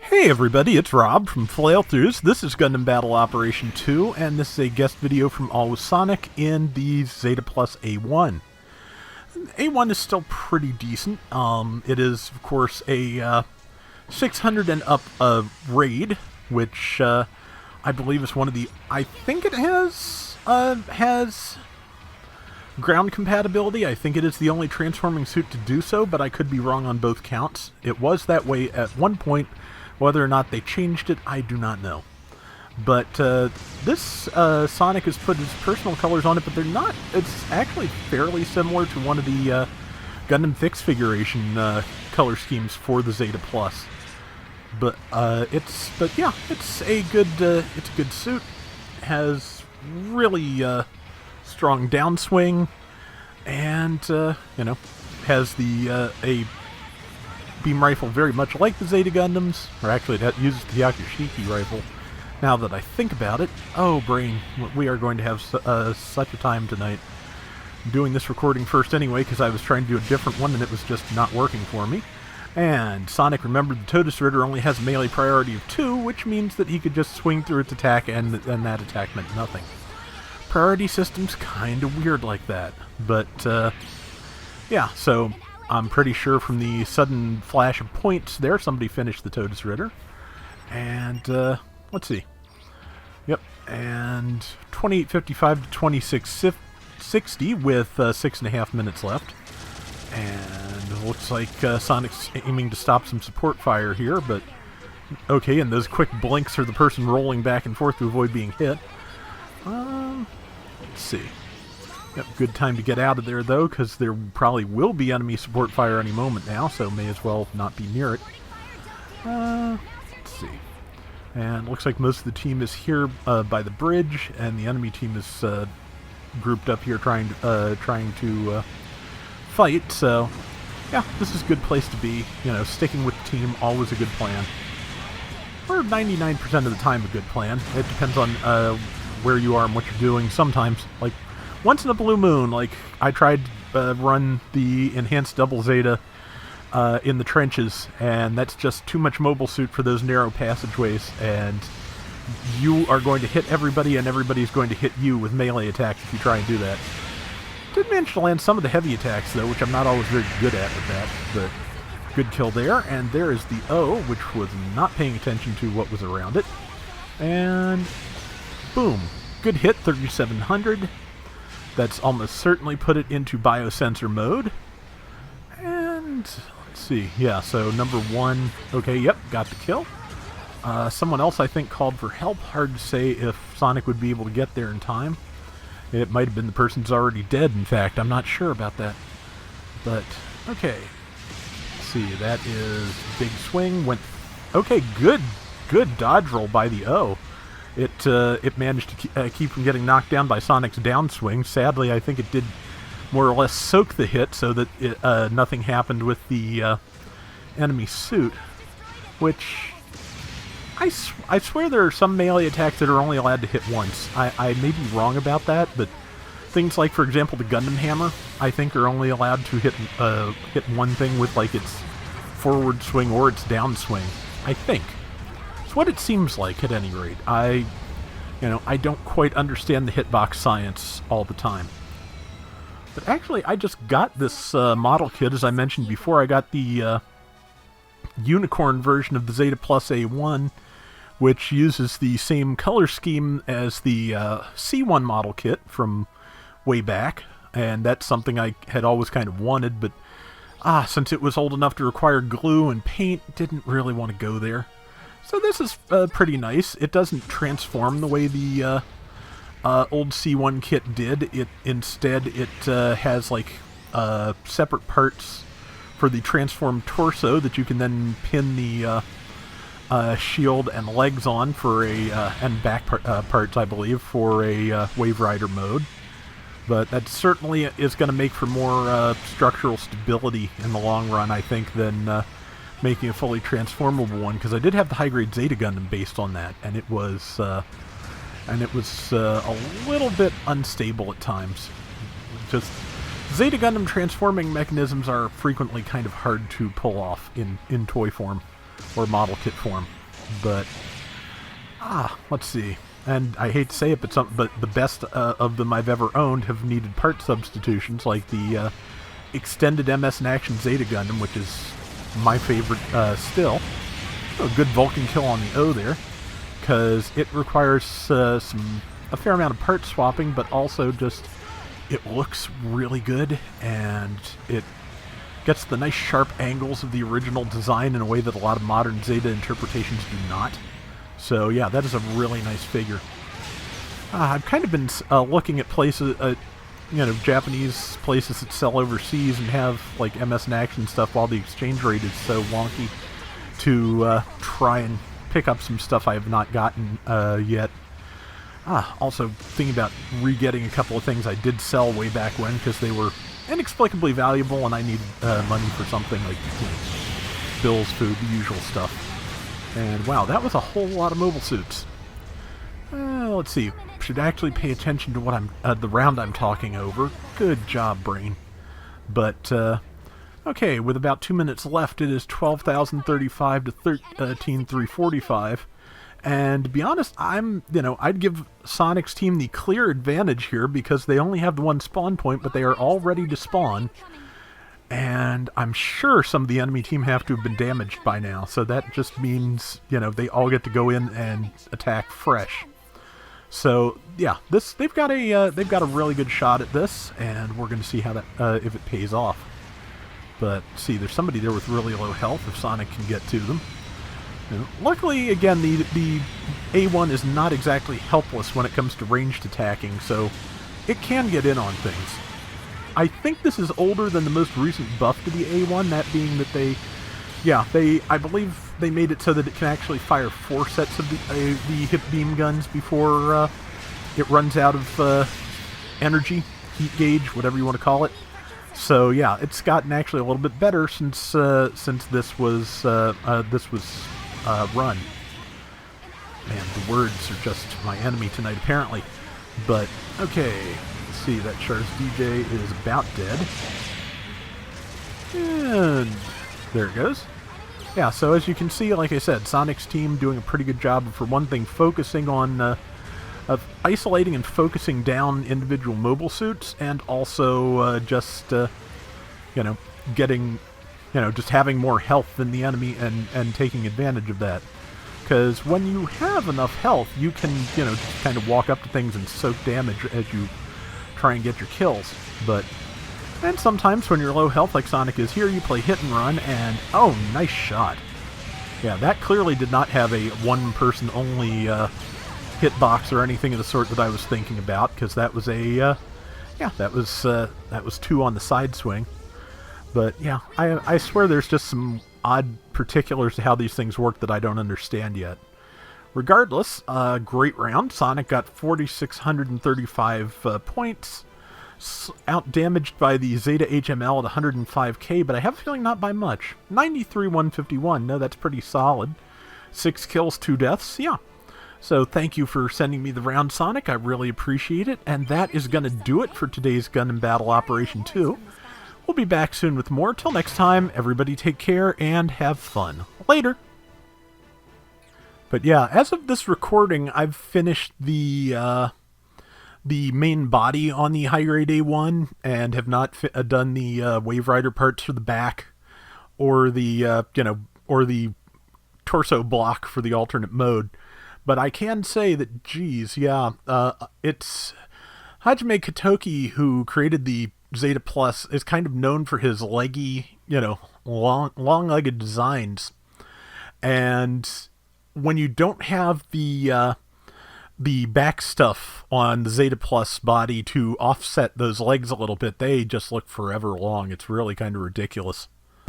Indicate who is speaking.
Speaker 1: Hey everybody, it's Rob from Flailthroughs. This is Gundam Battle Operation 2, and this is a guest video from Always Sonic in the Zetaplus A1. A1 is still pretty decent. It is, of course, a 600 and up raid, which I believe is one of the... I think it has ground compatibility. I think it is the only transforming suit to do so, but I could be wrong on both counts. It was that way at one point. Whether or not they changed it, I do not know. But this Sonic has put his personal colors on it, but they're not. It's actually fairly similar to one of the Gundam fixed figuration color schemes for the Zeta Plus. But it's a good suit. Has really strong downswing, and has the a beam rifle very much like the Zeta Gundams, or actually that uses the Yakushiki rifle. Now that I think about it, oh brain, we are going to have such a time tonight. I'm doing this recording first anyway because I was trying to do a different one and it was just not working for me. And Sonic remembered the Totus Ritter only has a melee priority of 2, which means that he could just swing through its attack and that attack meant nothing. Priority system's kind of weird like that, but yeah, so I'm pretty sure from the sudden flash of points there, somebody finished the Totus Ritter. And, let's see. Yep, and 28:55 to 26:60 with 6.5 minutes left. And it looks like Sonic's aiming to stop some support fire here, but okay, and those quick blinks are the person rolling back and forth to avoid being hit. Let's see. Yep, good time to get out of there, though, because there probably will be enemy support fire any moment now, so may as well not be near it. Let's see. And looks like most of the team is here by the bridge, and the enemy team is grouped up here trying to fight, so yeah, this is a good place to be. You know, sticking with the team, always a good plan. Or 99% of the time a good plan. It depends on where you are and what you're doing. Sometimes, like, once in a blue moon, like, I tried to run the enhanced double Zeta in the trenches, and that's just too much mobile suit for those narrow passageways, and you are going to hit everybody, and everybody's going to hit you with melee attacks if you try and do that. Did manage to land some of the heavy attacks, though, which I'm not always very good at with that, but good kill there, and there is the O, which was not paying attention to what was around it, and boom. Good hit, 3700. That's almost certainly put it into biosensor mode. And let's see. Yeah, so number 1. Okay, yep, got the kill. Someone else, I think, called for help. Hard to say if Sonic would be able to get there in time. It might have been the person's already dead, in fact. I'm not sure about that. But, okay. Let's see, that is big swing. Went. Okay, good dodge roll by the O. It managed to keep from getting knocked down by Sonic's downswing. Sadly, I think it did more or less soak the hit so that nothing happened with the enemy suit, which I swear there are some melee attacks that are only allowed to hit once. I may be wrong about that, but things like, for example, the Gundam hammer, I think are only allowed to hit one thing with, like, its forward swing or its downswing, I think. What it seems like, at any rate. I don't quite understand the hitbox science all the time. But actually, I just got this model kit, as I mentioned before. I got the unicorn version of the Zeta Plus A1, which uses the same color scheme as the C1 model kit from way back, and that's something I had always kind of wanted, but since it was old enough to require glue and paint, didn't really want to go there. So this is pretty nice. It doesn't transform the way the old C1 kit did. Instead, it has, like, separate parts for the transformed torso that you can then pin the shield and legs on for and back parts, I believe, for a Wave Rider mode. But that certainly is going to make for more structural stability in the long run, I think, than making a fully transformable one, because I did have the high-grade Zeta Gundam based on that, and it was a little bit unstable at times. Just Zeta Gundam transforming mechanisms are frequently kind of hard to pull off in toy form or model kit form. But let's see. And I hate to say it, but the best of them I've ever owned have needed part substitutions, like the extended MS in Action Zeta Gundam, which is my favorite still. A good Vulcan kill on the O there, because it requires a fair amount of part swapping, but also just it looks really good, and it gets the nice sharp angles of the original design in a way that a lot of modern Zeta interpretations do not. So yeah, that is a really nice figure. I've kind of been looking at places, Japanese places that sell overseas and have like MS in Action stuff while the exchange rate is so wonky, to try and pick up some stuff I have not gotten yet. Also thinking about re-getting a couple of things I did sell way back when, because they were inexplicably valuable and I needed money for something like bills, food, the usual stuff. And wow, that was a whole lot of mobile suits. Let's see. Should actually pay attention to what the round I'm talking over. Good job, brain. But okay, with about 2 minutes left, it is 12,035 to 13,345. And to be honest, I'd give Sonic's team the clear advantage here, because they only have the one spawn point, but they are all ready to spawn. And I'm sure some of the enemy team have to have been damaged by now, so that just means, they all get to go in and attack fresh. So yeah, they've got a really good shot at this, and we're going to see how that if it pays off. But see, there's somebody there with really low health if Sonic can get to them. Luckily, again, the A1 is not exactly helpless when it comes to ranged attacking, so it can get in on things. I think this is older than the most recent buff to the A1, that being that I believe they made it so that it can actually fire 4 sets of the hip beam guns before it runs out of energy, heat gauge, whatever you want to call it. So yeah, it's gotten actually a little bit better since this was run. Man, the words are just my enemy tonight, apparently. But okay. See, that Char's DJ is about dead. And there it goes. Yeah, so as you can see, like I said, Sonic's team doing a pretty good job of, for one thing, focusing on, of isolating and focusing down individual mobile suits, and also just, getting, just having more health than the enemy and taking advantage of that. Because when you have enough health, you can, just kind of walk up to things and soak damage as you try and get your kills. And sometimes when you're low health like Sonic is here, you play hit and run, and oh, nice shot. Yeah, that clearly did not have a one-person only hitbox or anything of the sort that I was thinking about, because that was that was 2 on the side swing. But yeah, I swear there's just some odd particulars to how these things work that I don't understand yet. Regardless, great round. Sonic got 4,635 points, out-damaged by the Zeta HML at 105k, but I have a feeling not by much. 93,151, no, that's pretty solid. 6 kills, 2 deaths, yeah. So thank you for sending me the round, Sonic. I really appreciate it, and that is going to do it for today's Gundam Battle Operation 2. We'll be back soon with more. Till next time, everybody take care and have fun. Later! But yeah, as of this recording, I've finished the main body on the high-grade A1, and have not done the Wave Rider parts for the back, or the torso block for the alternate mode. But I can say that, geez, yeah, it's Hajime Katoki, who created the Zetaplus, is kind of known for his leggy, long-legged designs, and when you don't have the back stuff on the Zetaplus body to offset those legs a little bit, they just look forever long. It's really kind of ridiculous.